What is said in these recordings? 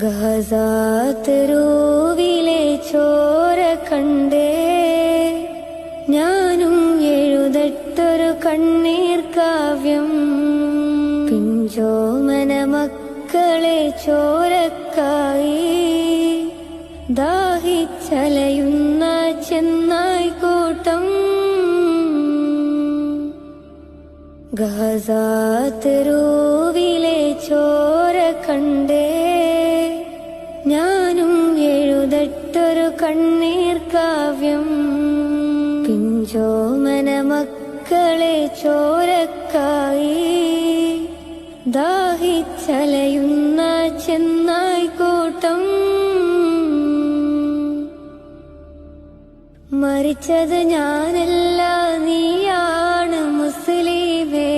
ഗസാതെരുവിലെ ചോര കണ്ടേ ഞാനും എഴുതട്ടൊരു കണ്ണീർ കാവ്യം. പിഞ്ചോമന മക്കളെ ചോരക്കായി ദാഹിച്ചലയുന്ന ചെന്നായ്ക്കൂട്ടം. ഗസാതെരുവിലെ ചോര കണ്ടേ ഞാനും എഴുതട്ടൊരു കണ്ണീർ കാവ്യം. പിഞ്ചോമന മക്കളെ ചോരക്കായി ദാഹിച്ചലയുന്ന ചെന്നായ്ക്കൂട്ടം. മരിച്ചത് ഞാനല്ല, നീയാണ് മുസ്ലിമേ.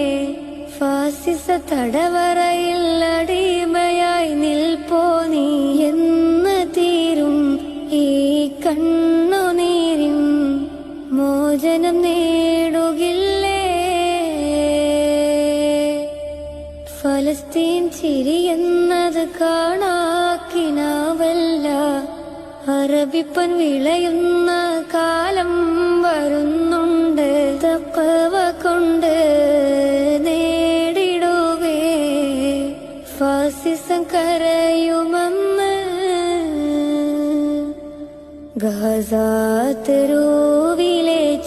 ഫാസിസ തടവറയിൽ അടിമയായി നിൽപ്പോ നീ എന്ന് തീരും ഈ കണ്ണുനീരിൻ മോചനം നേടുകില്ലേ? ഫലസ്തീൻ ചിരിയെന്നത് കാണാക്കിനാവല്ല, അറബിപ്പൻ വിളയുന്ന കാലം വരുന്നുണ്ട്. തഖ്വ കൊണ്ട് നേടിടുവേ ഫാസിസം കരയുമെന്ന്. ഗസാതെരുവിലെ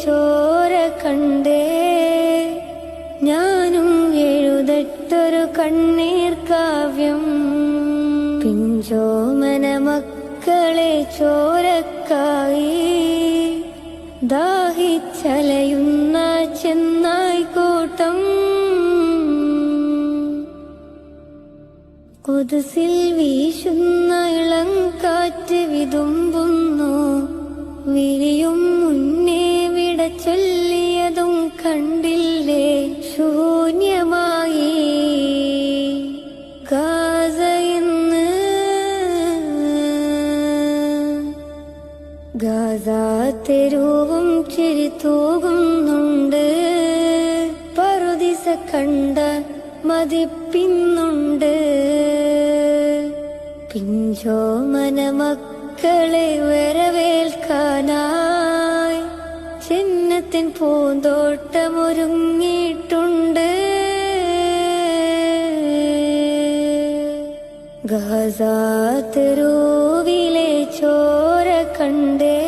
ചോര കണ്ടേ ഞാനും എഴുതട്ടൊരു കണ്ണീർ കാവ്യം. പിഞ്ചോമന മക്കളെ ചോരക്കായി ദാഹിച്ചലയുന്ന ചെന്നായ്ക്കൂട്ടം. ഖുദ്സിൽ വീശുന്ന ഇളം കാറ്റ് വിതുമ്പുന്നു, വിരിയും മുന്നേ വിട ചൊല്ലിയതും കണ്ടില്ലേ? ശൂന്യമായി ഗാസ ഇന്ന്. ഗസാതെരുവും ചിരി തൂകുന്നുണ്ട്, പറുദിസ കണ്ട മതിപ്പിന്നുണ്ട്. പിഞ്ചോമന മക്കളെ വരവേൽക്കാനായി ചിഹ്നത്തിൻ പൂന്തോട്ടമൊരുങ്ങിയിട്ടുണ്ട്. ഗസാതെരുവിലെ ചോര കണ്ടേ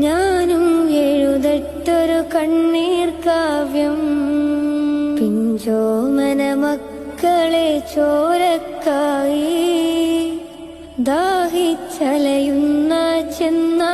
ഞാനും എഴുതട്ടൊരു കണ്ണീർ കാവ്യം. പിഞ്ചോമന മക്കളെ ചോരക്കായി ദാഹിച്ചലയുന്ന ചെന്നാ